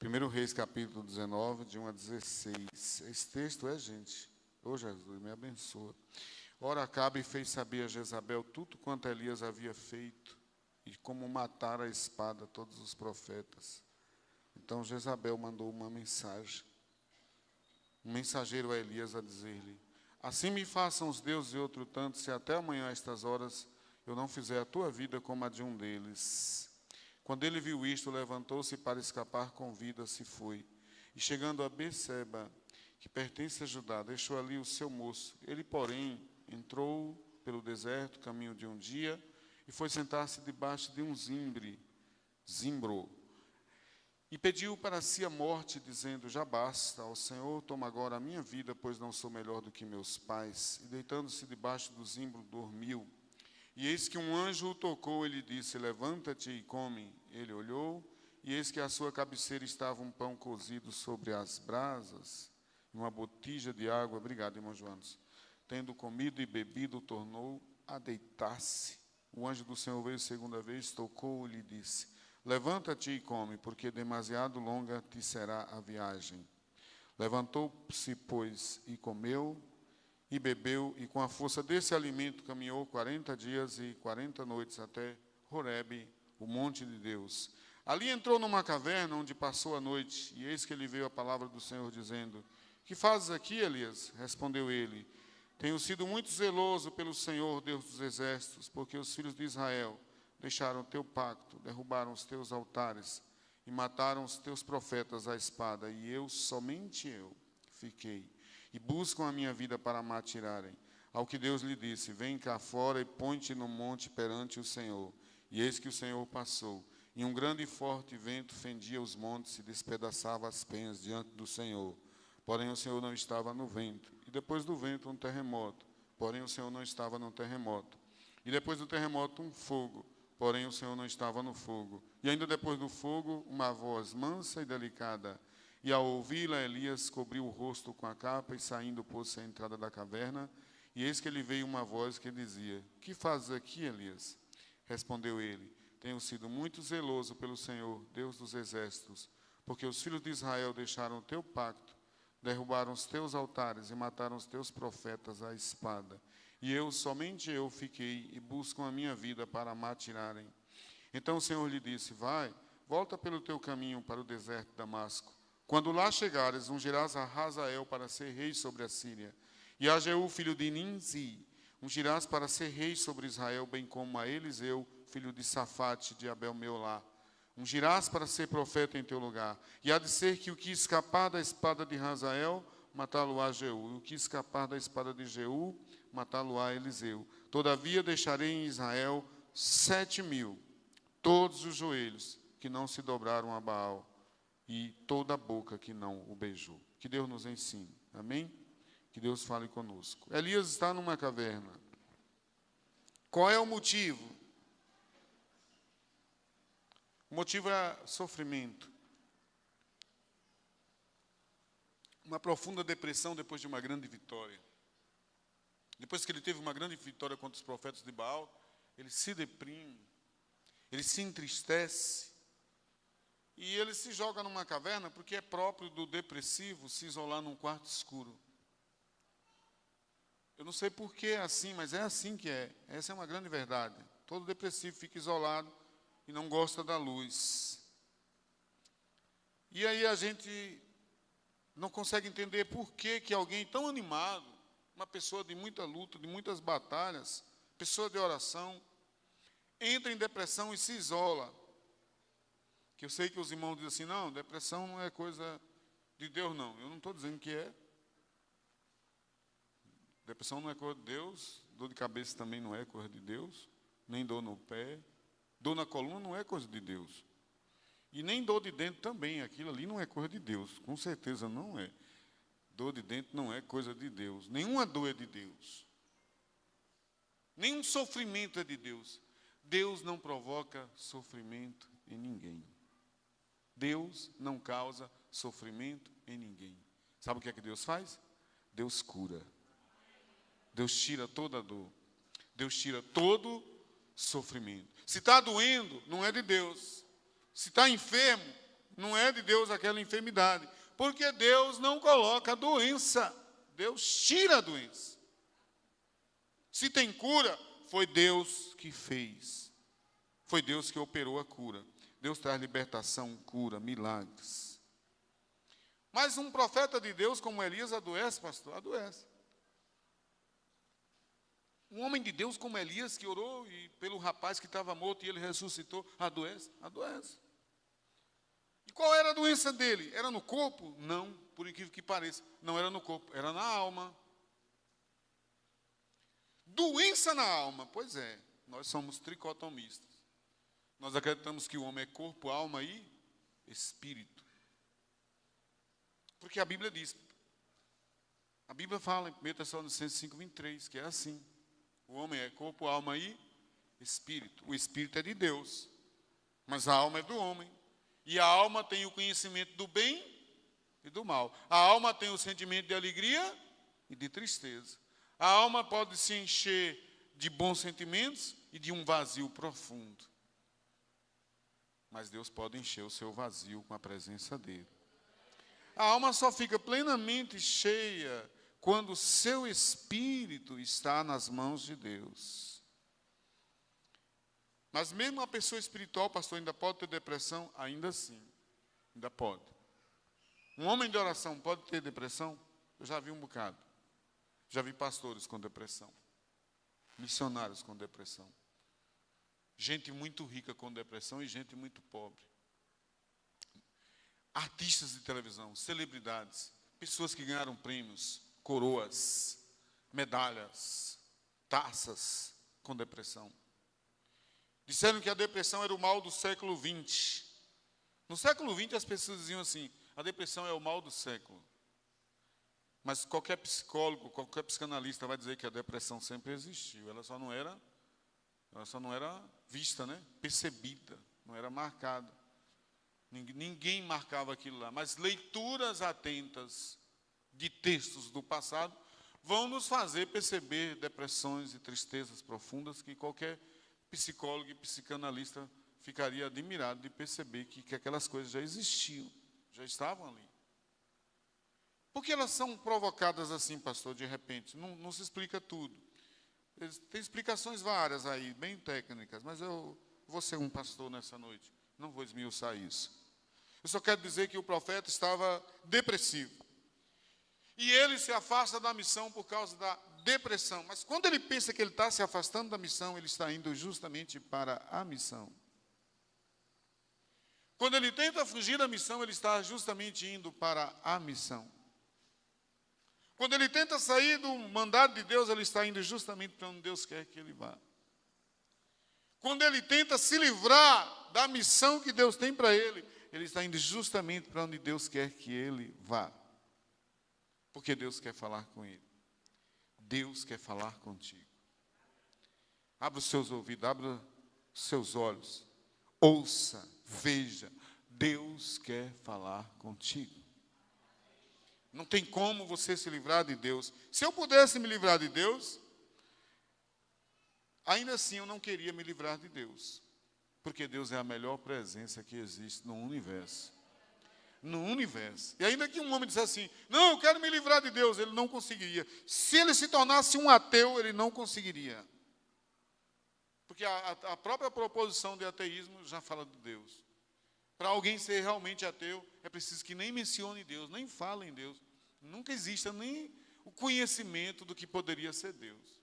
1 Reis, capítulo 19, de 1 a 16. Esse texto gente, ô Jesus, me abençoa. Ora, Acabe fez saber a Jezabel tudo quanto Elias havia feito e como matar a espada todos os profetas. Então Jezabel mandou uma mensagem, um mensageiro a Elias a dizer-lhe: assim me façam os deuses e outro tanto, se até amanhã a estas horas eu não fizer a tua vida como a de um deles. Quando ele viu isto, levantou-se para escapar com vida, se foi. E chegando a Beceba, que pertence a Judá, deixou ali o seu moço. Ele, porém, entrou pelo deserto, caminho de um dia, e foi sentar-se debaixo de um zimbro, e pediu para si a morte, dizendo: já basta, ó Senhor, toma agora a minha vida, pois não sou melhor do que meus pais. E deitando-se debaixo do zimbro, dormiu. E eis que um anjo o tocou, ele disse: levanta-te e come. Ele olhou, e eis que à sua cabeceira estava um pão cozido sobre as brasas, e uma botija de água. Obrigado, irmão Joanes. Tendo comido e bebido, tornou a deitar-se. O anjo do Senhor veio segunda vez, tocou-o e lhe disse: levanta-te e come, porque demasiado longa te será a viagem. Levantou-se, pois, e comeu e bebeu, e com a força desse alimento caminhou 40 dias e 40 noites até Horebe, o monte de Deus. Ali entrou numa caverna onde passou a noite, e eis que lhe veio a palavra do Senhor, dizendo: que fazes aqui, Elias? Respondeu ele: tenho sido muito zeloso pelo Senhor, Deus dos exércitos, porque os filhos de Israel deixaram o teu pacto, derrubaram os teus altares e mataram os teus profetas à espada, e eu, somente eu, fiquei. E buscam a minha vida para me atirarem. Ao que Deus lhe disse: vem cá fora e põe-te no monte perante o Senhor. E eis que o Senhor passou, e um grande e forte vento fendia os montes e despedaçava as penhas diante do Senhor. Porém o Senhor não estava no vento. E depois do vento um terremoto. Porém o Senhor não estava no terremoto. E depois do terremoto um fogo. Porém o Senhor não estava no fogo. E ainda depois do fogo uma voz mansa e delicada. E ao ouvi-la, Elias cobriu o rosto com a capa e saindo pôs-se à entrada da caverna. E eis que lhe veio uma voz que dizia: que fazes aqui, Elias? Respondeu ele: tenho sido muito zeloso pelo Senhor, Deus dos exércitos, porque os filhos de Israel deixaram o teu pacto, derrubaram os teus altares e mataram os teus profetas à espada. E eu, somente eu, fiquei e buscam a minha vida para me atirarem. Então o Senhor lhe disse: vai, volta pelo teu caminho para o deserto de Damasco. Quando lá chegares, ungirás a Hazael para ser rei sobre a Síria, e a Jeú, filho de Ninzi, ungirás para ser rei sobre Israel, bem como a Eliseu, filho de Safate, de Abel-Meolá. Ungirás para ser profeta em teu lugar. E há de ser que o que escapar da espada de Hazael, matá-lo-á Jeú, e o que escapar da espada de Jeú, matá-lo-á Eliseu. Todavia deixarei em Israel 7.000, todos os joelhos que não se dobraram a Baal, e toda a boca que não o beijou. Que Deus nos ensine. Amém? Que Deus fale conosco. Elias está numa caverna. Qual é o motivo? O motivo é sofrimento. Uma profunda depressão depois de uma grande vitória. Depois que ele teve uma grande vitória contra os profetas de Baal, ele se deprime, ele se entristece, e ele se joga numa caverna, porque é próprio do depressivo se isolar num quarto escuro. Eu não sei por que é assim, mas é assim que é. Essa é uma grande verdade. Todo depressivo fica isolado e não gosta da luz. E aí a gente não consegue entender por que alguém tão animado, uma pessoa de muita luta, de muitas batalhas, pessoa de oração, entra em depressão e se isola. Que eu sei que os irmãos dizem assim: não, depressão não é coisa de Deus, não. Eu não estou dizendo que é. Depressão não é coisa de Deus, dor de cabeça também não é coisa de Deus, nem dor no pé, dor na coluna não é coisa de Deus. E nem dor de dentro também, aquilo ali não é coisa de Deus, com certeza não é. Dor de dentro não é coisa de Deus, nenhuma dor é de Deus. Nenhum sofrimento é de Deus. Deus não provoca sofrimento em ninguém. Deus não causa sofrimento em ninguém. Sabe o que é que Deus faz? Deus cura. Deus tira toda a dor. Deus tira todo sofrimento. Se está doendo, não é de Deus. Se está enfermo, Não é de Deus aquela enfermidade. Porque Deus não coloca a doença. Deus tira a doença. Se tem cura, foi Deus que fez. Foi Deus que operou a cura. Deus traz libertação, cura, milagres. Mas um profeta de Deus como Elias adoece, pastor? Adoece. Um homem de Deus como Elias, que orou pelo rapaz que estava morto e ele ressuscitou, adoece? Adoece. E qual era a doença dele? Era no corpo? Não, por incrível que pareça. Não era no corpo, era na alma. Doença na alma, pois é, nós somos tricotomistas. Nós acreditamos que o homem é corpo, alma e espírito. Porque a Bíblia diz, a Bíblia fala em 1 Tessalonicenses 5:23, que é assim. O homem é corpo, alma e espírito. O espírito é de Deus, mas a alma é do homem. E a alma tem o conhecimento do bem e do mal. A alma tem o sentimento de alegria e de tristeza. A alma pode se encher de bons sentimentos e de um vazio profundo. Mas Deus pode encher o seu vazio com a presença dele. A alma só fica plenamente cheia quando o seu espírito está nas mãos de Deus. Mas mesmo a pessoa espiritual, pastor, ainda pode ter depressão? Ainda sim, ainda pode. Um homem de oração pode ter depressão? Eu já vi um bocado. Já vi pastores com depressão. Missionários com depressão. Gente muito rica com depressão e gente muito pobre. Artistas de televisão, celebridades, pessoas que ganharam prêmios, coroas, medalhas, taças com depressão. Disseram que a depressão era o mal do século XX. No século XX as pessoas diziam assim, a depressão é o mal do século. Mas qualquer psicólogo, qualquer psicanalista vai dizer que a depressão sempre existiu. Ela só não era vista, né? Percebida, não era marcada. Ninguém marcava aquilo lá. Mas leituras atentas de textos do passado vão nos fazer perceber depressões e tristezas profundas que qualquer psicólogo e psicanalista ficaria admirado de perceber que aquelas coisas já existiam, já estavam ali. Por que elas são provocadas assim, pastor, de repente? Não se explica tudo. Tem explicações várias aí, bem técnicas, mas eu vou ser um pastor nessa noite. Não vou esmiuçar isso. Eu só quero dizer que o profeta estava depressivo. E ele se afasta da missão por causa da depressão. Mas quando ele pensa que ele está se afastando da missão, ele está indo justamente para a missão. Quando ele tenta fugir da missão, ele está justamente indo para a missão. Quando ele tenta sair do mandado de Deus, ele está indo justamente para onde Deus quer que ele vá. Quando ele tenta se livrar da missão que Deus tem para ele, ele está indo justamente para onde Deus quer que ele vá. Porque Deus quer falar com ele. Deus quer falar contigo. Abra os seus ouvidos, abra os seus olhos. Ouça, veja. Deus quer falar contigo. Não tem como você se livrar de Deus. Se eu pudesse me livrar de Deus, ainda assim eu não queria me livrar de Deus. Porque Deus é a melhor presença que existe no universo. No universo. E ainda que um homem dissesse assim, não, eu quero me livrar de Deus, ele não conseguiria. Se ele se tornasse um ateu, ele não conseguiria. Porque a própria proposição de ateísmo já fala de Deus. Para alguém ser realmente ateu, é preciso que nem mencione Deus, nem fale em Deus. Nunca exista nem o conhecimento do que poderia ser Deus.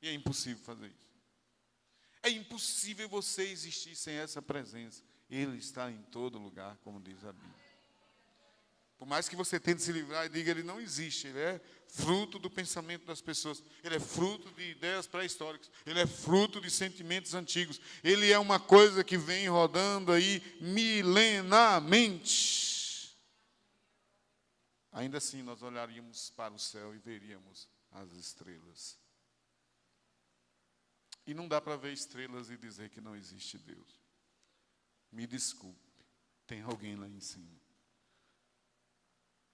E é impossível fazer isso. É impossível você existir sem essa presença. Ele está em todo lugar, como diz a Bíblia. Por mais que você tente se livrar e diga, ele não existe. Ele é fruto do pensamento das pessoas. Ele é fruto de ideias pré-históricas. Ele é fruto de sentimentos antigos. Ele é uma coisa que vem rodando aí milenarmente. Ainda assim, nós olharíamos para o céu e veríamos as estrelas. E não dá para ver estrelas e dizer que não existe Deus. Me desculpe, tem alguém lá em cima.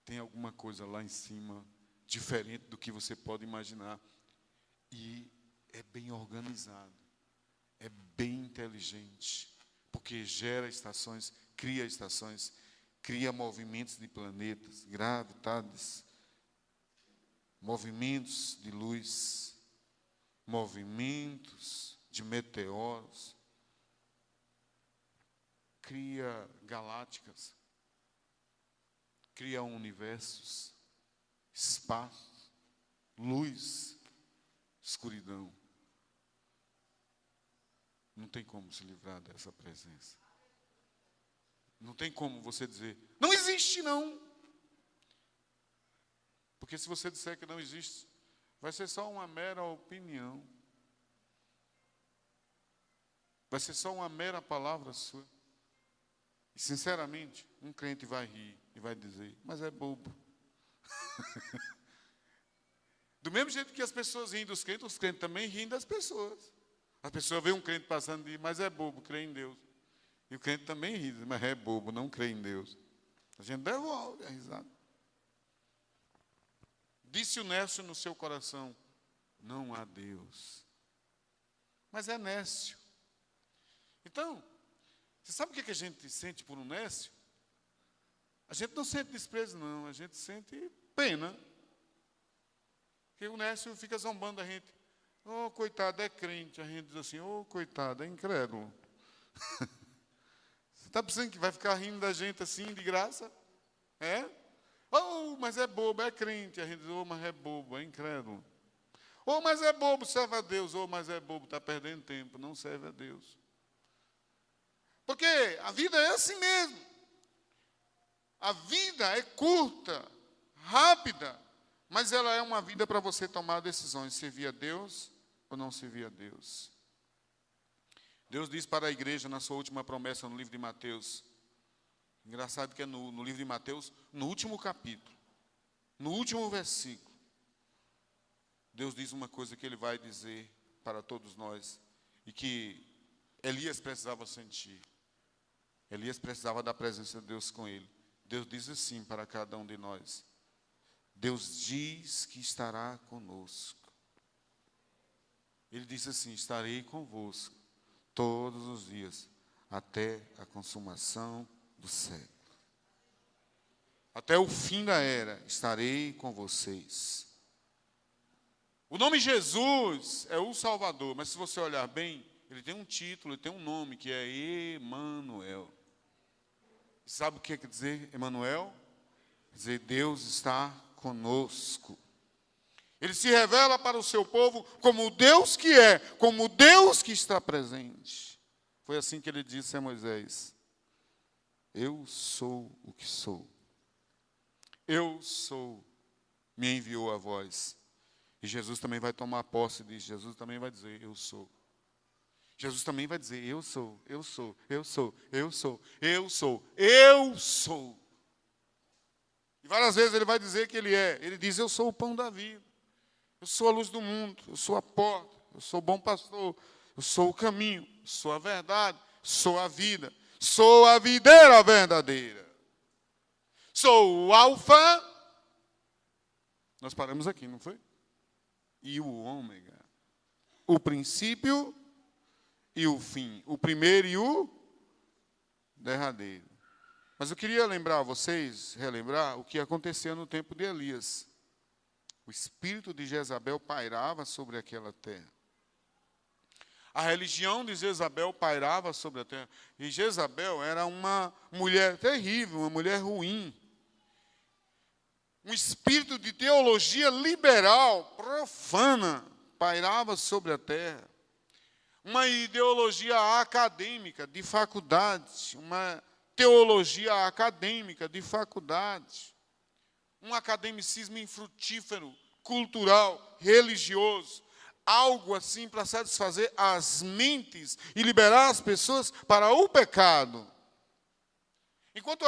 Tem alguma coisa lá em cima, diferente do que você pode imaginar. E é bem organizado, é bem inteligente, porque gera estações cria estações, cria movimentos de planetas, gravidades, movimentos de luz, movimentos de meteoros, cria galácticas, cria universos, espaço, luz, escuridão. Não tem como se livrar dessa presença. Não tem como você dizer, não existe não. Porque se você disser que não existe, vai ser só uma mera opinião. Vai ser só uma mera palavra sua. E, sinceramente, um crente vai rir e vai dizer, mas é bobo. Do mesmo jeito que as pessoas riem dos crentes, os crentes também riem das pessoas. A pessoa vê um crente passando e diz, mas é bobo, crê em Deus. E o crente também ri, mas é bobo, não crê em Deus. A gente devolve a risada. Disse o nécio no seu coração, não há Deus. Mas é nécio. Então, você sabe o que a gente sente por um nécio? A gente não sente desprezo, não. A gente sente pena. Porque o nécio fica zombando a gente. Oh, coitado, é crente. A gente diz assim, oh, coitado, é incrédulo. Você está pensando que vai ficar rindo da gente assim, de graça? É? Oh, mas é bobo, é crente. A gente diz, oh, mas é bobo, é incrédulo. Oh, mas é bobo, serve a Deus. Oh, mas é bobo, está perdendo tempo, não serve a Deus. Porque a vida é assim mesmo. A vida é curta, rápida, mas ela é uma vida para você tomar decisões, servir a Deus ou não servir a Deus. Deus diz para a igreja na sua última promessa no livro de Mateus. Engraçado que é no livro de Mateus, no último capítulo, no último versículo, Deus diz uma coisa que Ele vai dizer para todos nós e que Elias precisava sentir. Elias precisava da presença de Deus com ele. Deus diz assim para cada um de nós. Deus diz que estará conosco. Ele diz assim, estarei convosco todos os dias, até a consumação do século. Até o fim da era, estarei com vocês. O nome Jesus é o Salvador, mas se você olhar bem, ele tem um título, ele tem um nome, que é Emanuel. Sabe o que quer dizer Emanuel? Quer dizer, Deus está conosco. Ele se revela para o seu povo como o Deus que é, como o Deus que está presente. Foi assim que ele disse a Moisés. Eu sou o que sou. Eu sou, me enviou a voz. E Jesus também vai tomar posse disso. Jesus também vai dizer, eu sou. Jesus também vai dizer, eu sou, eu sou, eu sou, eu sou, eu sou, eu sou. E várias vezes ele vai dizer que ele é. Ele diz, eu sou o pão da vida. Eu sou a luz do mundo, eu sou a porta, eu sou o bom pastor, eu sou o caminho, eu sou a verdade, sou a vida, sou a videira verdadeira. Sou o alfa. Nós paramos aqui, não foi? E o ômega. O princípio e o fim, o primeiro e o derradeiro. Mas eu queria lembrar a vocês, relembrar o que acontecia no tempo de Elias. O espírito de Jezabel pairava sobre aquela terra. A religião de Jezabel pairava sobre a terra. E Jezabel era uma mulher terrível, uma mulher ruim. Um espírito de teologia liberal, profana, pairava sobre a terra. Uma ideologia acadêmica de faculdade, uma teologia acadêmica de faculdade, um academicismo infrutífero, cultural, religioso, algo assim para satisfazer as mentes e liberar as pessoas para o pecado. Enquanto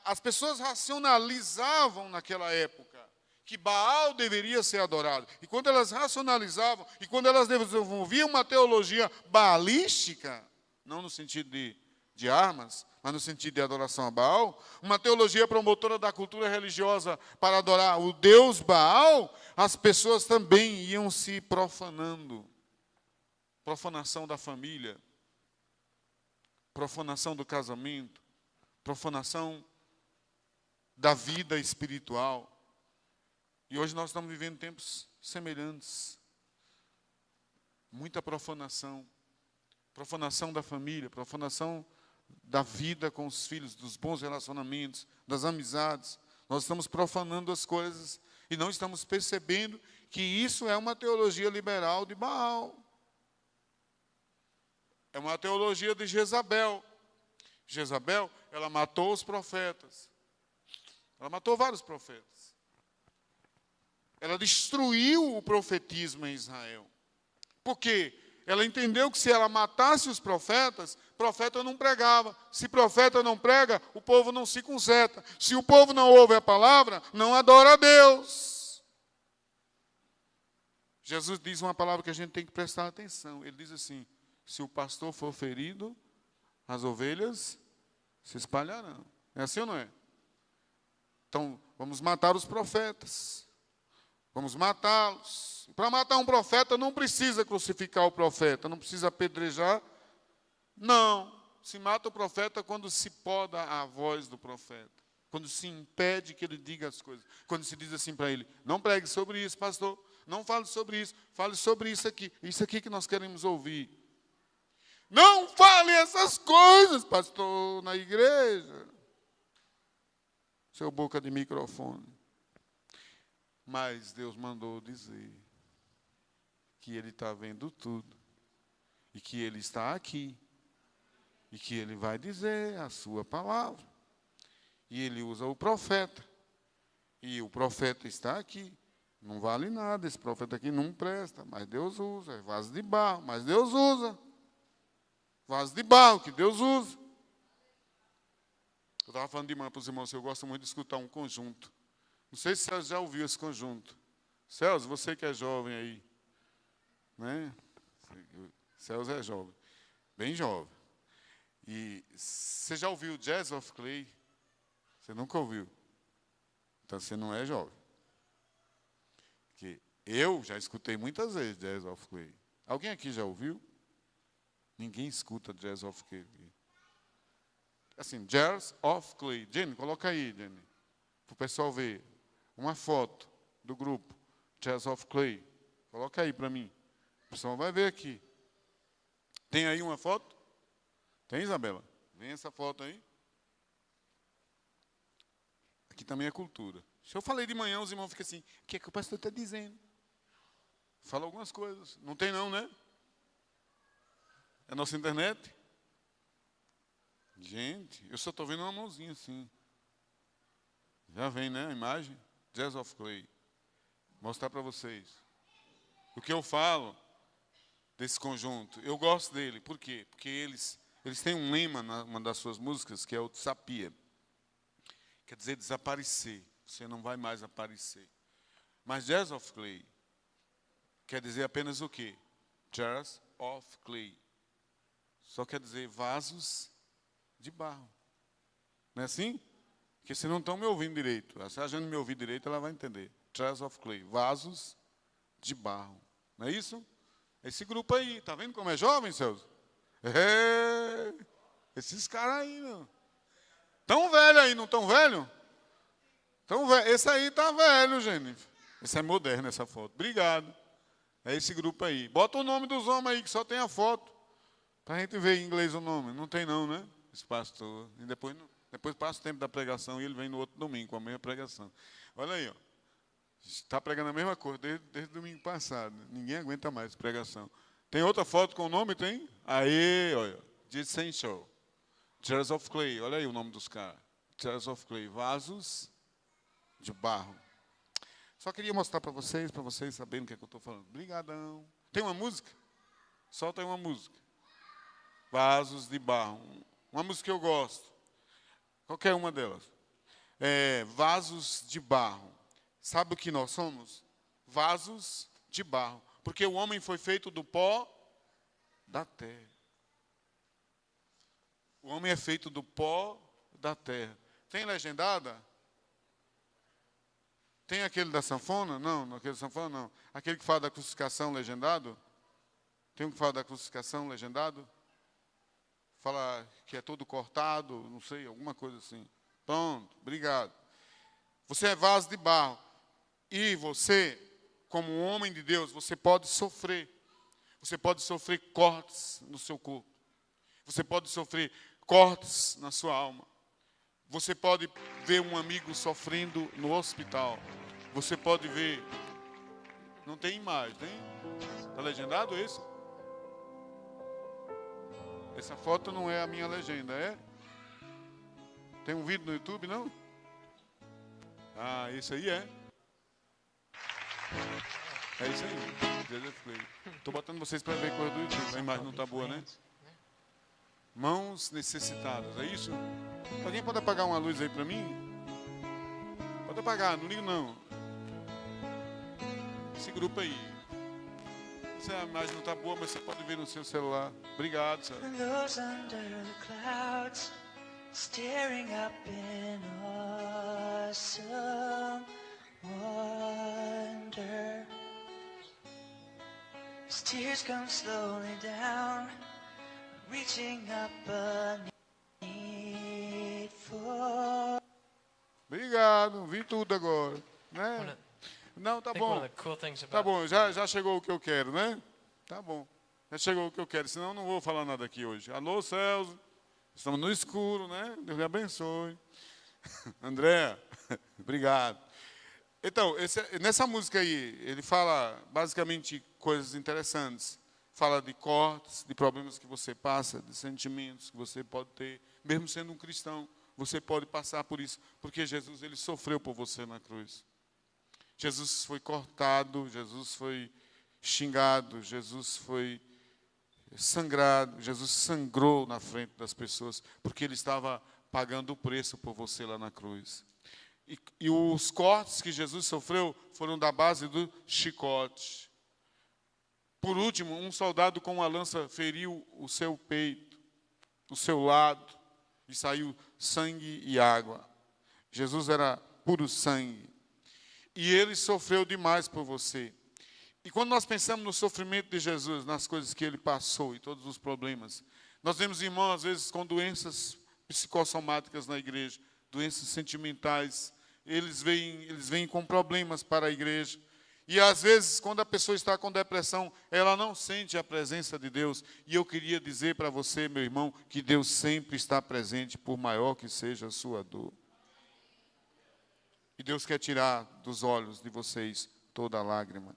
as pessoas racionalizavam naquela época que Baal deveria ser adorado. E quando elas racionalizavam, e quando elas desenvolviam uma teologia baalística, não no sentido de armas, mas no sentido de adoração a Baal, uma teologia promotora da cultura religiosa para adorar o Deus Baal, as pessoas também iam se profanando. Profanação da família, profanação do casamento, profanação da vida espiritual. E hoje nós estamos vivendo tempos semelhantes. Muita profanação. Profanação da família, profanação da vida com os filhos, dos bons relacionamentos, das amizades. Nós estamos profanando as coisas e não estamos percebendo que isso é uma teologia liberal de Baal. É uma teologia de Jezabel. Jezabel, ela matou os profetas. Ela matou vários profetas. Ela destruiu o profetismo em Israel. Por quê? Ela entendeu que se ela matasse os profetas, profeta não pregava. Se profeta não prega, o povo não se conserta. Se o povo não ouve a palavra, não adora a Deus. Jesus diz uma palavra que a gente tem que prestar atenção. Ele diz assim: se o pastor for ferido, as ovelhas se espalharão. É assim ou não é? Então, vamos matar os profetas. Vamos matá-los. Para matar um profeta, não precisa crucificar o profeta, não precisa apedrejar. Não. Se mata o profeta quando se poda a voz do profeta. Quando se impede que ele diga as coisas. Quando se diz assim para ele: não pregue sobre isso, pastor. Não fale sobre isso. Fale sobre isso aqui. Isso aqui que nós queremos ouvir. Não fale essas coisas, pastor, na igreja. Seu boca de microfone. Mas Deus mandou dizer que Ele está vendo tudo. E que Ele está aqui. E que Ele vai dizer a sua palavra. E Ele usa o profeta. E o profeta está aqui. Não vale nada, esse profeta aqui não presta. Mas Deus usa. É vaso de barro, mas Deus usa. Vaso de barro que Deus usa. Eu estava falando de manhã para os irmãos, eu gosto muito de escutar um conjunto. Não sei se você já ouviu esse conjunto. Celso, você que é jovem aí, né? Celso é jovem, bem jovem. E você já ouviu Jazz of Clay? Você nunca ouviu. Então você não é jovem. Porque eu já escutei muitas vezes Jazz of Clay. Alguém aqui já ouviu? Ninguém escuta Jazz of Clay. Assim, Jazz of Clay. Jenny, coloca aí, Jenny, para o pessoal ver. Uma foto do grupo Jazz of Clay. Coloca aí para mim. O pessoal vai ver aqui. Tem aí uma foto? Tem, Isabela? Vem essa foto aí. Aqui também é cultura. Se eu falei de manhã, os irmãos ficam assim: o que é que o pastor está dizendo? Fala algumas coisas. Não tem não, né? É nossa internet? Gente, eu só estou vendo uma mãozinha assim. Já vem, né, a imagem? Jazz of Clay. Vou mostrar para vocês. O que eu falo desse conjunto, eu gosto dele. Por quê? Porque eles têm um lema numa das suas músicas, que é o Tsapia. Quer dizer, desaparecer. Você não vai mais aparecer. Mas Jazz of Clay quer dizer apenas o quê? Jazz of Clay. Só quer dizer vasos de barro. Não é assim? Porque vocês não estão me ouvindo direito. Se a gente me ouvir direito, ela vai entender. Jazz of Clay. Vasos de barro. Não é isso? Esse grupo aí. Está vendo como é jovem, Celso? É. Esses caras aí, não. Tão velho aí, não tão velho? Tão velho. Esse aí está velho, gente. Esse é moderno, essa foto. Obrigado. É esse grupo aí. Bota o nome dos homens aí, que só tem a foto. Para a gente ver em inglês o nome. Não tem não, né? Esse pastor. E depois passa o tempo da pregação e ele vem no outro domingo com a mesma pregação. Olha aí, ó. Está pregando a mesma coisa desde o domingo passado. Ninguém aguenta mais pregação. Tem outra foto com o nome? Tem? Aí, olha. Essential. Jazz of Clay. Olha aí o nome dos caras. Jazz of Clay. Vasos de barro. Só queria mostrar para vocês saberem o que é que eu estou falando. Obrigadão. Tem uma música? Solta aí uma música. Vasos de barro. Uma música que eu gosto. Qualquer uma delas. Vasos de barro. Sabe o que nós somos? Vasos de barro. Porque o homem foi feito do pó da terra. O homem é feito do pó da terra. Tem legendada? Tem aquele da sanfona? Não, aquele da sanfona não. Aquele que fala da crucificação legendado? Tem um que fala da crucificação legendado? fala que é todo cortado, não sei, alguma coisa assim. Pronto, obrigado. Você é vaso de barro. E você, como um homem de Deus, você pode sofrer. Você pode sofrer cortes no seu corpo. Você pode sofrer cortes na sua alma. Você pode ver um amigo sofrendo no hospital. Você pode ver... Não tem imagem, tem? Está legendado isso? Essa foto não é a minha legenda, é? Tem um vídeo no YouTube, não? Ah, isso aí é? É isso aí. Estou botando vocês para ver coisa do YouTube. A imagem não está boa, né? Mãos necessitadas, é isso? Alguém pode apagar uma luz aí para mim? Pode apagar, não ligo não. Esse grupo aí. Se a imagem não está boa, mas você pode ver no seu celular. Obrigado, senhor. Staring up in awesome wonder. His tears come slowly down, reaching up beneath for... Obrigado, vi tudo agora, né? Não, tá bom. Tá bom, já chegou o que eu quero, né? Tá bom. Já chegou o que eu quero, senão eu não vou falar nada aqui hoje. Alô, céus. Estamos no escuro, né? Deus lhe abençoe. André, obrigado. Então, nessa música aí, ele fala basicamente coisas interessantes. Fala de cortes, de problemas que você passa, de sentimentos que você pode ter. Mesmo sendo um cristão, você pode passar por isso. Porque Jesus, ele sofreu por você na cruz. Jesus foi cortado, Jesus foi xingado, Jesus foi sangrado, Jesus sangrou na frente das pessoas, porque ele estava pagando o preço por você lá na cruz. E os cortes que Jesus sofreu foram da base do chicote. Por último, um soldado com uma lança feriu o seu peito, o seu lado, e saiu sangue e água. Jesus era puro sangue. E ele sofreu demais por você. E quando nós pensamos no sofrimento de Jesus, nas coisas que ele passou e todos os problemas, nós vemos irmãos, às vezes, com doenças psicossomáticas na igreja, doenças sentimentais, eles vêm com problemas para a igreja. E às vezes, quando a pessoa está com depressão, ela não sente a presença de Deus. E eu queria dizer para você, meu irmão, que Deus sempre está presente, por maior que seja a sua dor. E Deus quer tirar dos olhos de vocês toda a lágrima,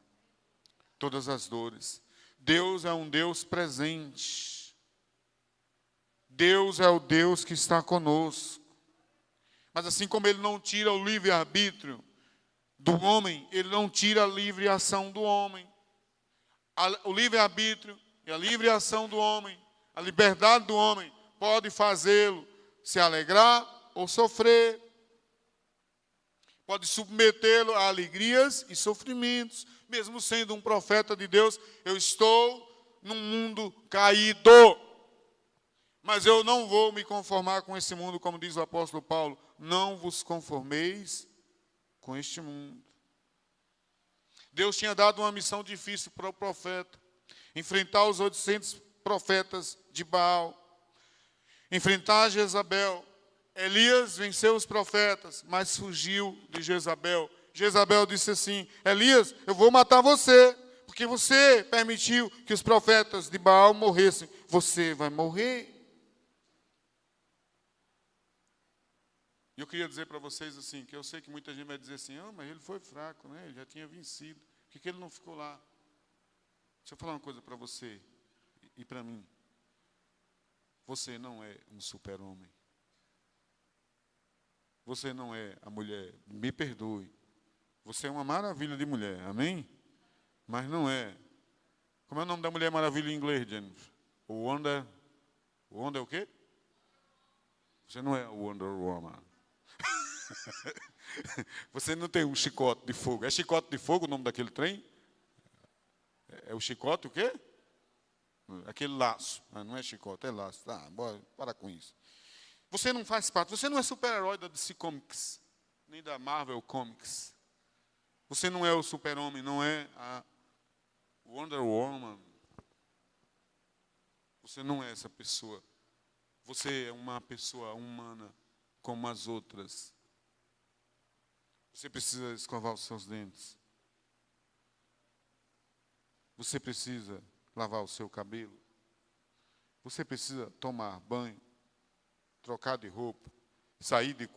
todas as dores. Deus é um Deus presente. Deus é o Deus que está conosco. Mas assim como Ele não tira o livre-arbítrio do homem, Ele não tira a livre ação do homem. O livre-arbítrio e a livre ação do homem, a liberdade do homem, pode fazê-lo se alegrar ou sofrer. Pode submetê-lo a alegrias e sofrimentos. Mesmo sendo um profeta de Deus, eu estou num mundo caído. Mas eu não vou me conformar com esse mundo, como diz o apóstolo Paulo. Não vos conformeis com este mundo. Deus tinha dado uma missão difícil para o profeta. Enfrentar os 800 profetas de Baal. Enfrentar Jezabel. Elias venceu os profetas, mas fugiu de Jezabel. Jezabel disse assim: Elias, eu vou matar você, porque você permitiu que os profetas de Baal morressem. Você vai morrer. E eu queria dizer para vocês assim, que eu sei que muita gente vai dizer assim, mas ele foi fraco, né? Ele já tinha vencido. Por que ele não ficou lá? Deixa eu falar uma coisa para você e para mim. Você não é um super-homem. Você não é a mulher, me perdoe. Você é uma maravilha de mulher, amém? Mas não é. Como é o nome da Mulher Maravilha em inglês, Jennifer? Wonder é o quê? Você não é Wonder Woman. Você não tem um chicote de fogo. É chicote de fogo o nome daquele trem? É o chicote o quê? Aquele laço. Não é chicote, é laço. Tá, bora, para com isso. Você não faz parte, você não é super-herói da DC Comics, nem da Marvel Comics. Você não é o super-homem, não é a Wonder Woman. Você não é essa pessoa. Você é uma pessoa humana como as outras. Você precisa escovar os seus dentes. Você precisa lavar o seu cabelo. Você precisa tomar banho, trocar de roupa, sair do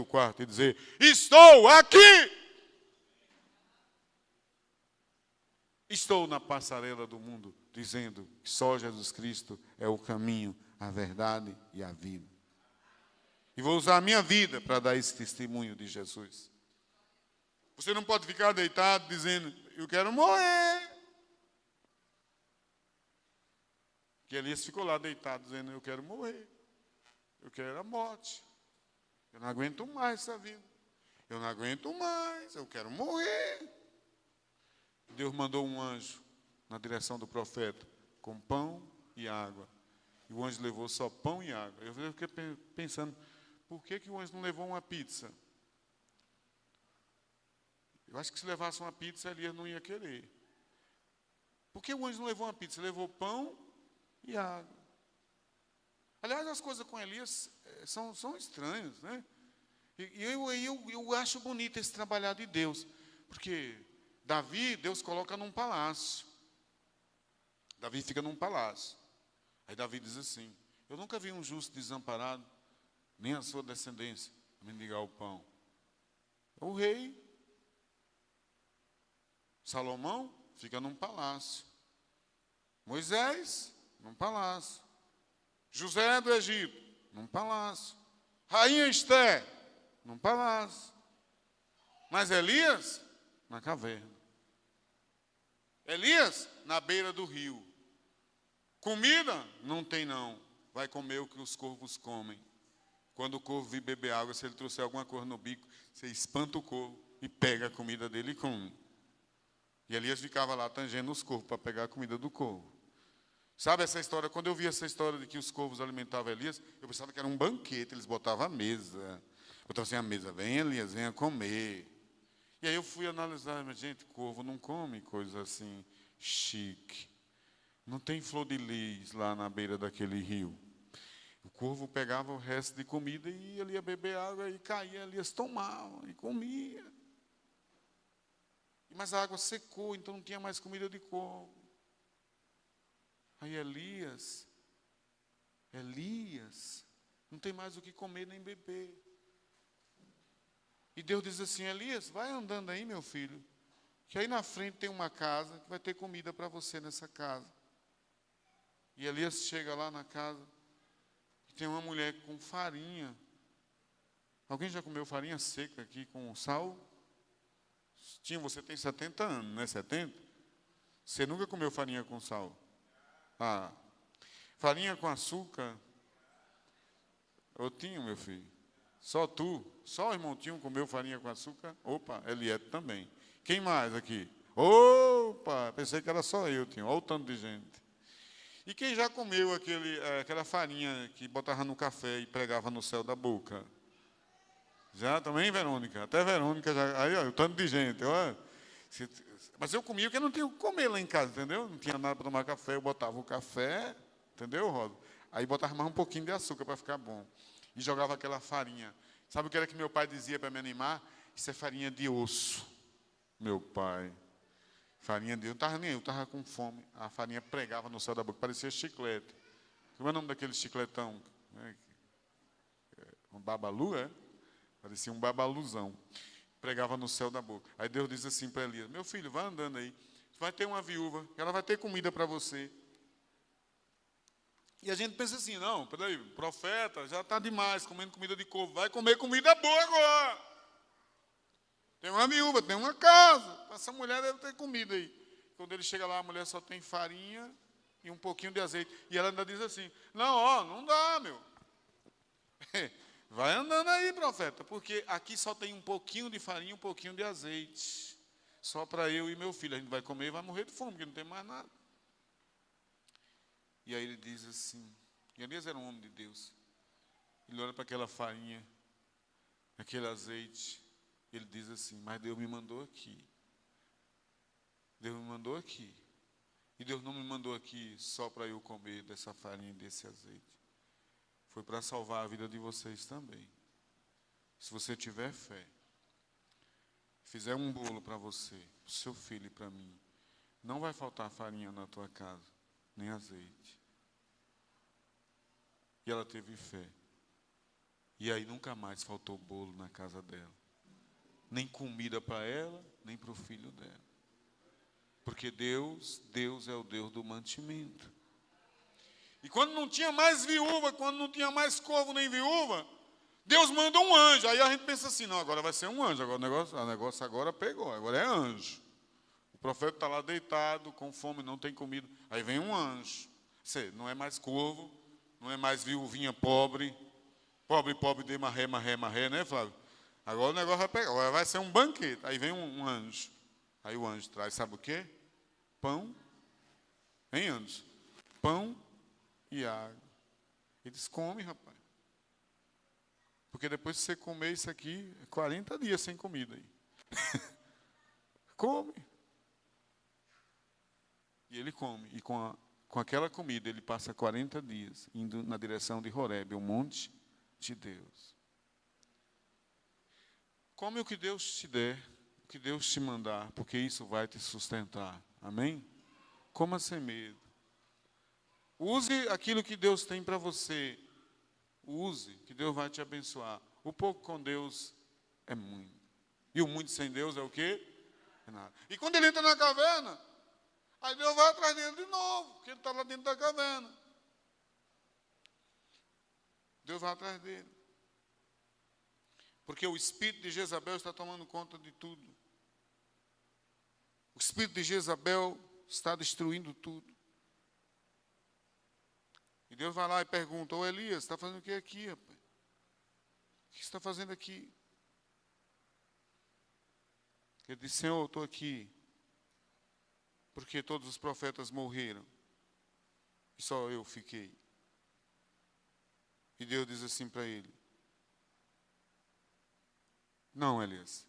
quarto e dizer: estou aqui! Estou na passarela do mundo, dizendo que só Jesus Cristo é o caminho, a verdade e a vida. E vou usar a minha vida para dar esse testemunho de Jesus. Você não pode ficar deitado dizendo: eu quero morrer. Que Elias ficou lá deitado dizendo: eu quero morrer. Eu quero a morte. Eu não aguento mais essa vida. Eu não aguento mais. Eu quero morrer. Deus mandou um anjo na direção do profeta com pão e água. E o anjo levou só pão e água. Eu fiquei pensando, por que o anjo não levou uma pizza? Eu acho que se levasse uma pizza, Elias não ia querer. Por que o anjo não levou uma pizza? Levou pão e água. Aliás, as coisas com Elias são estranhas, né? E eu acho bonito esse trabalhar de Deus. Porque Davi, Deus coloca num palácio. Davi fica num palácio. Aí Davi diz assim: eu nunca vi um justo desamparado, nem a sua descendência, a mendigar o pão. O rei Salomão fica num palácio. Moisés, num palácio. José do Egito, num palácio. Rainha Esther, num palácio. Mas Elias, na caverna. Elias, na beira do rio. Comida? Não tem não. Vai comer o que os corvos comem. Quando o corvo vir beber água, se ele trouxer alguma coisa no bico, você espanta o corvo e pega a comida dele e come. E Elias ficava lá tangendo os corvos para pegar a comida do corvo. Sabe essa história? Quando eu vi essa história de que os corvos alimentavam Elias, eu pensava que era um banquete, eles botavam a mesa. Botavam assim a mesa: vem Elias, venha comer. E aí eu fui analisar, mas gente, corvo não come coisa assim chique. Não tem flor de lis lá na beira daquele rio. O corvo pegava o resto de comida e ele ia beber água e caía, Elias tomava e comia. Mas a água secou, então não tinha mais comida de corvo. Aí Elias, não tem mais o que comer nem beber. E Deus diz assim: Elias, vai andando aí, meu filho, que aí na frente tem uma casa, que vai ter comida para você nessa casa. E Elias chega lá na casa, e tem uma mulher com farinha. Alguém já comeu farinha seca aqui com sal? Você tem 70 anos, não é 70? Você nunca comeu farinha com sal? Ah, farinha com açúcar? Ô Tinho, meu filho, só tu, só o irmão Tinho comeu farinha com açúcar? Opa, Eliette também. Quem mais aqui? Opa, pensei que era só eu, Tinho, olha o tanto de gente. E quem já comeu aquela farinha que botava no café e pregava no céu da boca? Já também, Verônica? Até Verônica já. Aí, ó, o tanto de gente. Ó. Mas eu comia porque eu não tinha o que comer lá em casa, entendeu? Não tinha nada para tomar café, eu botava o café, entendeu, Rodo? Aí botava mais um pouquinho de açúcar para ficar bom. E jogava aquela farinha. Sabe o que era que meu pai dizia para me animar? Isso é farinha de osso. Meu pai. Farinha de osso. Eu estava nem eu, estava com fome. A farinha pregava no céu da boca, parecia chiclete. Como é o nome daquele chicletão? Um babalu, é? Parecia um babaluzão. Pregava no céu da boca. Aí Deus diz assim para Elias: meu filho, vai andando aí. Vai ter uma viúva, ela vai ter comida para você. E a gente pensa assim: não, peraí, profeta, já está demais comendo comida de corvo. Vai comer comida boa agora. Tem uma viúva, tem uma casa. Essa mulher deve ter comida aí. Quando ele chega lá, a mulher só tem farinha e um pouquinho de azeite. E ela ainda diz assim: não, ó, não dá, meu. Vai andando aí, profeta, porque aqui só tem um pouquinho de farinha e um pouquinho de azeite. Só para eu e meu filho. A gente vai comer e vai morrer de fome, porque não tem mais nada. E aí ele diz assim, e Elias era um homem de Deus. Ele olha para aquela farinha, aquele azeite, ele diz assim: mas Deus me mandou aqui. Deus me mandou aqui. E Deus não me mandou aqui só para eu comer dessa farinha e desse azeite. foi para salvar a vida de vocês também. Se você tiver fé, fizer um bolo para você, para o seu filho e para mim, não vai faltar farinha na tua casa, nem azeite. E ela teve fé. E aí nunca mais faltou bolo na casa dela. Nem comida para ela, nem para o filho dela. Porque Deus é o Deus do mantimento. E quando não tinha mais viúva, quando não tinha mais corvo nem viúva, Deus manda um anjo. Aí a gente pensa assim, não, agora vai ser um anjo. Agora o negócio agora pegou, agora é anjo. O profeta está lá deitado, com fome, não tem comida. Aí vem um anjo. Você não é mais corvo, não é mais viuvinha pobre. Pobre, de marré, né, Flávio? Agora o negócio vai pegar, agora vai ser um banquete. Aí vem um anjo. Aí o anjo traz, sabe o quê? Pão. Hein, anjo? Pão e água. Eles comem, rapaz. Porque depois que você comer isso aqui, 40 dias sem comida aí. Come. E ele come. E com aquela comida, ele passa 40 dias indo na direção de Horebe, o monte de Deus. Come o que Deus te der, o que Deus te mandar, porque isso vai te sustentar. Amém? Coma sem medo. Use aquilo que Deus tem para você. Use, que Deus vai te abençoar. O pouco com Deus é muito. E o muito sem Deus é o quê? É nada. E quando ele entra na caverna, aí Deus vai atrás dele de novo, porque ele está lá dentro da caverna. Deus vai atrás dele. Porque o espírito de Jezabel está tomando conta de tudo. O espírito de Jezabel está destruindo tudo. E Deus vai lá e pergunta, ô Elias, você está fazendo o que aqui, rapaz? O que você está fazendo aqui? Ele disse, Senhor, eu estou aqui porque todos os profetas morreram e só eu fiquei. E Deus diz assim para ele, não, Elias,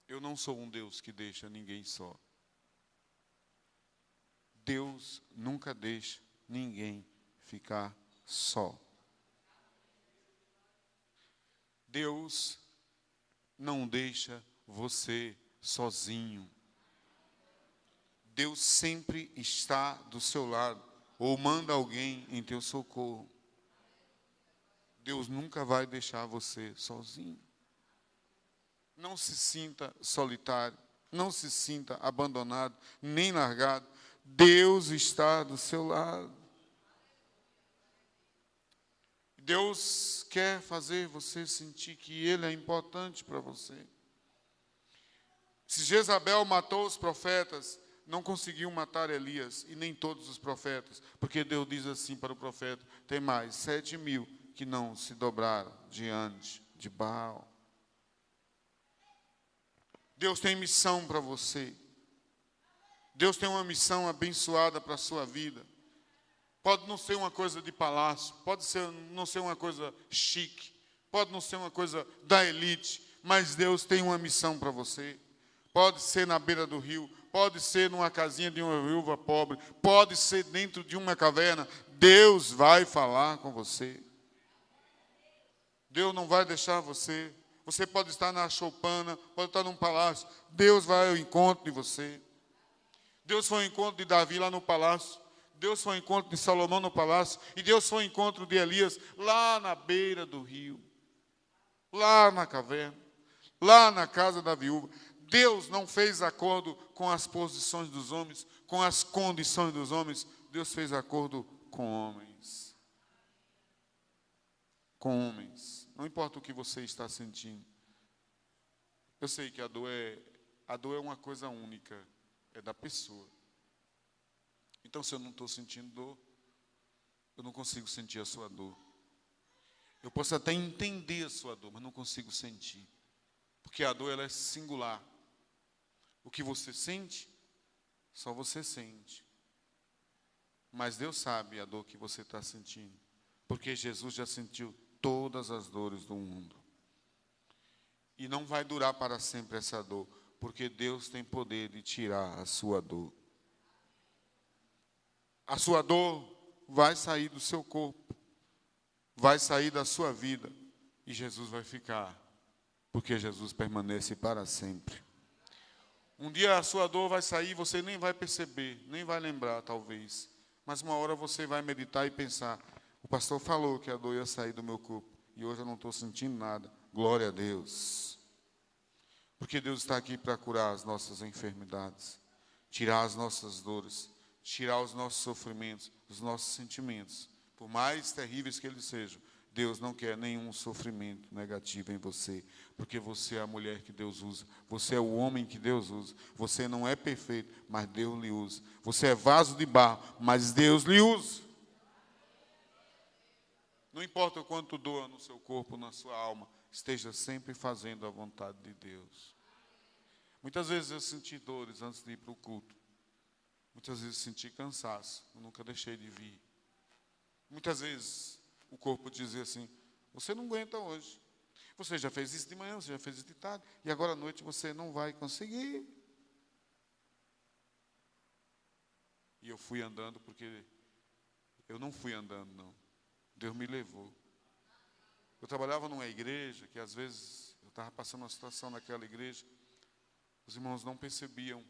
eu não sou um Deus que deixa ninguém só. Deus nunca deixa ninguém ficar só. Deus não deixa você sozinho. Deus sempre está do seu lado, ou manda alguém em teu socorro. Deus nunca vai deixar você sozinho. Não se sinta solitário, não se sinta abandonado, nem largado. Deus está do seu lado. Deus quer fazer você sentir que Ele é importante para você. Se Jezabel matou os profetas, não conseguiu matar Elias, e nem todos os profetas, porque Deus diz assim para o profeta, tem mais 7.000 que não se dobraram diante de Baal. Deus tem missão para você. Deus tem uma missão abençoada para a sua vida. Pode não ser uma coisa de palácio, não ser uma coisa chique, pode não ser uma coisa da elite, mas Deus tem uma missão para você. Pode ser na beira do rio, pode ser numa casinha de uma viúva pobre, pode ser dentro de uma caverna. Deus vai falar com você. Deus não vai deixar você. Você pode estar na choupana, pode estar num palácio. Deus vai ao encontro de você. Deus foi ao encontro de Davi lá no palácio. Deus foi ao encontro de Salomão no palácio. E Deus foi ao encontro de Elias lá na beira do rio. Lá na caverna. Lá na casa da viúva. Deus não fez acordo com as posições dos homens, com as condições dos homens. Deus fez acordo com homens. Com homens. Não importa o que você está sentindo. Eu sei que a dor é uma coisa única. É da pessoa. Então, se eu não estou sentindo dor, eu não consigo sentir a sua dor. Eu posso até entender a sua dor, mas não consigo sentir. Porque a dor ela é singular. O que você sente, só você sente. Mas Deus sabe a dor que você está sentindo. Porque Jesus já sentiu todas as dores do mundo. E não vai durar para sempre essa dor. Porque Deus tem poder de tirar a sua dor. A sua dor vai sair do seu corpo, vai sair da sua vida, e Jesus vai ficar, porque Jesus permanece para sempre. Um dia a sua dor vai sair, você nem vai perceber, nem vai lembrar, talvez. Mas uma hora você vai meditar e pensar, o pastor falou que a dor ia sair do meu corpo, e hoje eu não estou sentindo nada. Glória a Deus. Porque Deus está aqui para curar as nossas enfermidades, tirar as nossas dores, tirar os nossos sofrimentos, os nossos sentimentos. Por mais terríveis que eles sejam, Deus não quer nenhum sofrimento negativo em você, porque você é a mulher que Deus usa, você é o homem que Deus usa, você não é perfeito, mas Deus lhe usa. Você é vaso de barro, mas Deus lhe usa. Não importa o quanto doa no seu corpo, na sua alma, esteja sempre fazendo a vontade de Deus. Muitas vezes eu senti dores antes de ir para o culto. Muitas vezes senti cansaço, eu nunca deixei de vir. Muitas vezes o corpo dizia assim, você não aguenta hoje. Você já fez isso de manhã, você já fez isso de tarde, e agora à noite você não vai conseguir. E eu fui andando porque eu não fui andando, não. Deus me levou. Eu trabalhava numa igreja que às vezes eu estava passando uma situação naquela igreja, os irmãos não percebiam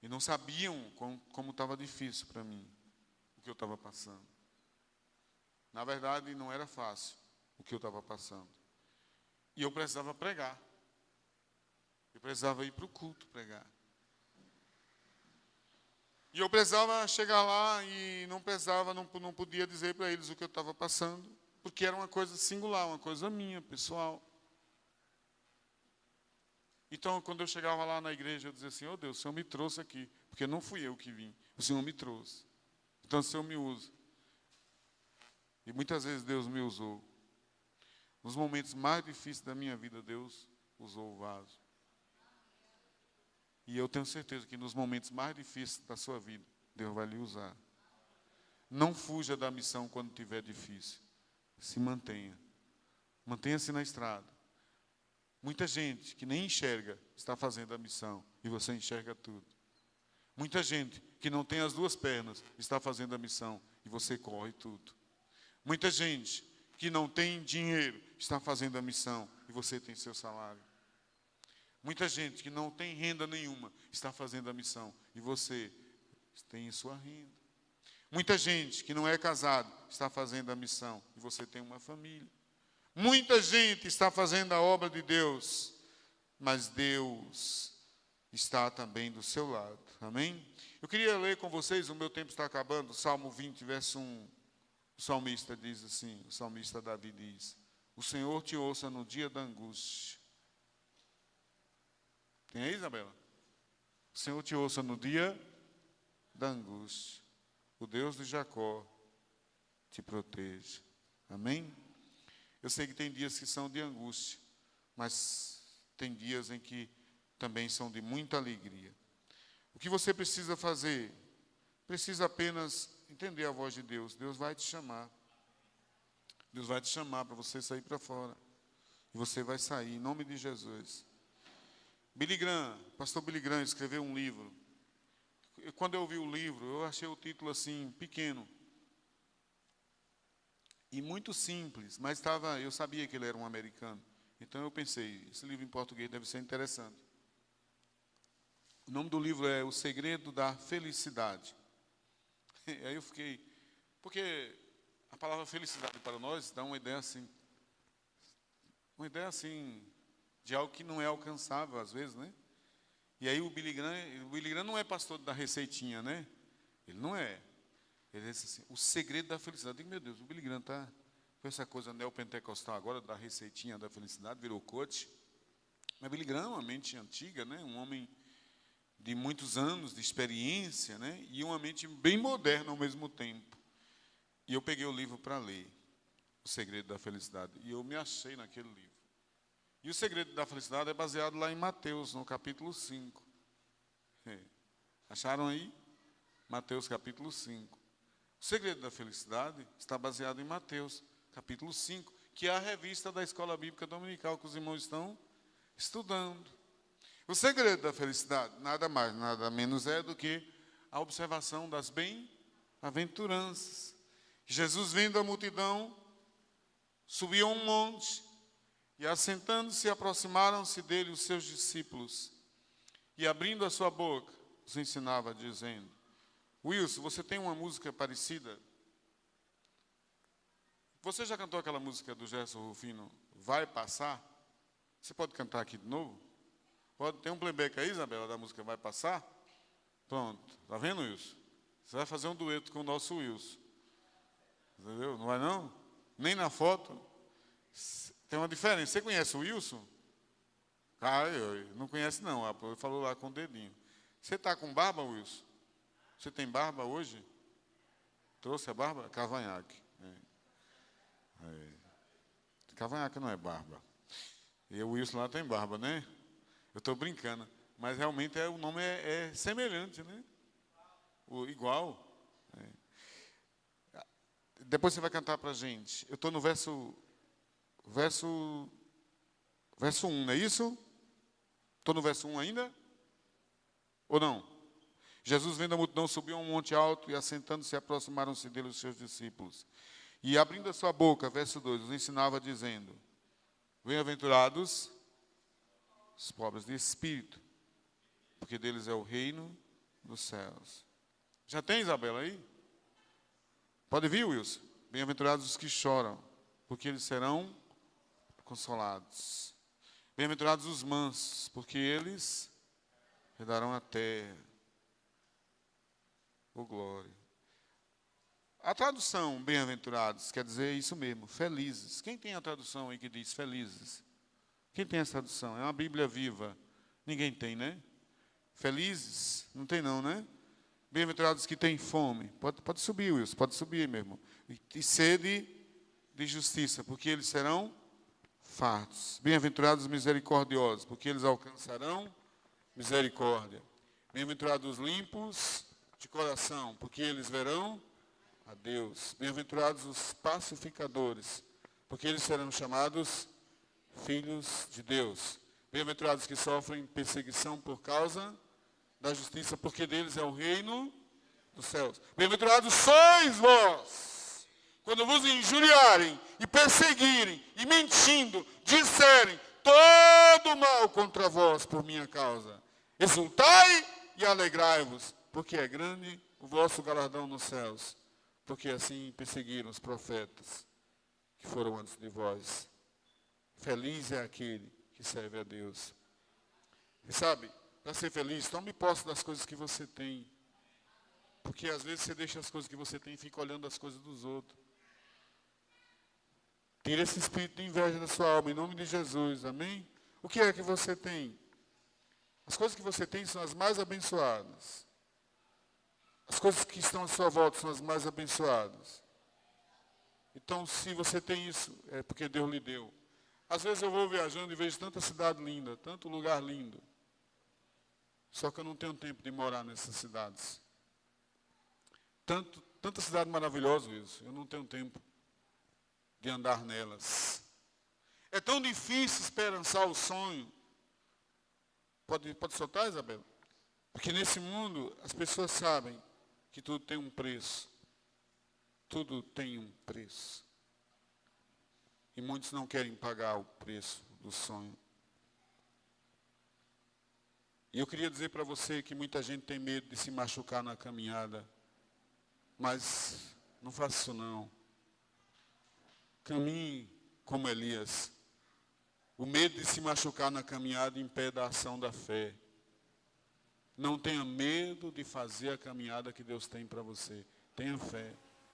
e não sabiam como estava difícil para mim o que eu estava passando. Na verdade, não era fácil o que eu estava passando. E eu precisava pregar. Eu precisava ir para o culto pregar. E eu precisava chegar lá e não podia dizer para eles o que eu estava passando, porque era uma coisa singular, uma coisa minha, pessoal. Então, quando eu chegava lá na igreja, eu dizia assim, oh Deus, o Senhor me trouxe aqui, porque não fui eu que vim, o Senhor me trouxe. Então, o Senhor me usa. E muitas vezes Deus me usou. Nos momentos mais difíceis da minha vida, Deus usou o vaso. E eu tenho certeza que nos momentos mais difíceis da sua vida, Deus vai lhe usar. Não fuja da missão quando estiver difícil. Se mantenha. Mantenha-se na estrada. Muita gente que nem enxerga está fazendo a missão e você enxerga tudo. Muita gente que não tem as duas pernas está fazendo a missão e você corre tudo. Muita gente que não tem dinheiro está fazendo a missão e você tem seu salário. Muita gente que não tem renda nenhuma está fazendo a missão e você tem sua renda. Muita gente que não é casado está fazendo a missão e você tem uma família. Muita gente está fazendo a obra de Deus, mas Deus está também do seu lado. Amém? Eu queria ler com vocês, o meu tempo está acabando, Salmo 20, verso 1. O salmista diz assim, o salmista Davi diz, o Senhor te ouça no dia da angústia. Tem aí, Isabela? O Senhor te ouça no dia da angústia. O Deus de Jacó te proteja. Amém? Eu sei que tem dias que são de angústia, mas tem dias em que também são de muita alegria. O que você precisa fazer? Precisa apenas entender a voz de Deus. Deus vai te chamar. Deus vai te chamar para você sair para fora. E você vai sair, em nome de Jesus. Billy Graham, pastor Billy Graham escreveu um livro. Quando eu vi o livro, eu achei o título assim, pequeno. E muito simples, mas eu sabia que ele era um americano. Então eu pensei, esse livro em português deve ser interessante. O nome do livro é O Segredo da Felicidade. E aí eu fiquei, porque a palavra felicidade para nós dá uma ideia assim de algo que não é alcançável às vezes, né? E aí o Billy Graham não é pastor da receitinha, né? Ele não é. Ele disse assim, o segredo da felicidade. Eu digo, meu Deus, o Billy Graham está com essa coisa neopentecostal agora, da receitinha da felicidade, virou coach. Mas Billy Graham é uma mente antiga, né? Um homem de muitos anos de experiência, né? E uma mente bem moderna ao mesmo tempo. E eu peguei o livro para ler, O Segredo da Felicidade. E eu me achei naquele livro. E o segredo da felicidade é baseado lá em Mateus, no capítulo 5. Acharam aí? Mateus, capítulo 5. O segredo da felicidade está baseado em Mateus, capítulo 5, que é a revista da Escola Bíblica Dominical que os irmãos estão estudando. O segredo da felicidade, nada mais, nada menos é do que a observação das bem-aventuranças. aventuranças. Jesus, vendo a multidão, subiu a um monte, e assentando-se, aproximaram-se dele os seus discípulos, e abrindo a sua boca, os ensinava, dizendo: Wilson, você tem uma música parecida? Você já cantou aquela música do Gerson Rufino, Vai Passar? Você pode cantar aqui de novo? Pode? Tem um playback aí, Isabela, da música Vai Passar? Pronto. Está vendo, Wilson? Você vai fazer um dueto com o nosso Wilson. Entendeu? Não vai não? Nem na foto. Tem uma diferença. Você conhece o Wilson? Ah, eu não conhece não. Ele falou lá com o dedinho. Você está com barba, Wilson? Você tem barba hoje? Trouxe a barba? Cavanhaque. Cavanhaque não é barba. E o Wilson lá tem barba, né? Eu estou brincando. Mas realmente o nome é semelhante, né? Igual. Depois você vai cantar para a gente. Eu estou no verso 1, não é isso? Estou no verso 1 ainda? Ou não? Jesus, vendo a multidão, subiu a um monte alto e, assentando-se, aproximaram-se dele os seus discípulos. E, abrindo a sua boca, verso 2, os ensinava, dizendo: Bem-aventurados os pobres de espírito, porque deles é o reino dos céus. Já tem, Isabela, aí? Pode vir, Wilson. Bem-aventurados os que choram, porque eles serão consolados. Bem-aventurados os mansos, porque eles herdarão a terra. Oh, glória. A tradução bem-aventurados quer dizer isso mesmo, felizes. Quem tem a tradução aí que diz felizes? Quem tem essa tradução? É uma Bíblia viva. Ninguém tem, né? Felizes? Não tem não, né? Bem-aventurados que têm fome. Pode subir, Wilson, pode subir, meu irmão. E sede de justiça, porque eles serão fartos. Bem-aventurados os misericordiosos, porque eles alcançarão misericórdia. Bem-aventurados os limpos de coração, porque eles verão a Deus. Bem-aventurados os pacificadores, porque eles serão chamados filhos de Deus. Bem-aventurados que sofrem perseguição por causa da justiça, porque deles é o reino dos céus. Bem-aventurados sois vós, quando vos injuriarem e perseguirem e mentindo, disserem todo mal contra vós por minha causa. Exultai e alegrai-vos, porque é grande o vosso galardão nos céus, porque assim perseguiram os profetas que foram antes de vós. Feliz é aquele que serve a Deus. E sabe, para ser feliz, tome posse das coisas que você tem. Porque às vezes você deixa as coisas que você tem e fica olhando as coisas dos outros. Tira esse espírito de inveja da sua alma, em nome de Jesus, amém? O que é que você tem? As coisas que você tem são as mais abençoadas. As coisas que estão à sua volta são as mais abençoadas. Então, se você tem isso, é porque Deus lhe deu. Às vezes eu vou viajando e vejo tanta cidade linda, tanto lugar lindo. Só que eu não tenho tempo de morar nessas cidades. Tanta cidade maravilhosa isso, eu não tenho tempo de andar nelas. É tão difícil esperançar o sonho. Pode soltar, Isabela? Porque nesse mundo as pessoas sabem que tudo tem um preço. Tudo tem um preço. E muitos não querem pagar o preço do sonho. E eu queria dizer para você que muita gente tem medo de se machucar na caminhada. Mas não faça isso não. Caminhe como Elias. O medo de se machucar na caminhada impede a ação da fé. Não tenha medo de fazer a caminhada que Deus tem para você. Tenha fé.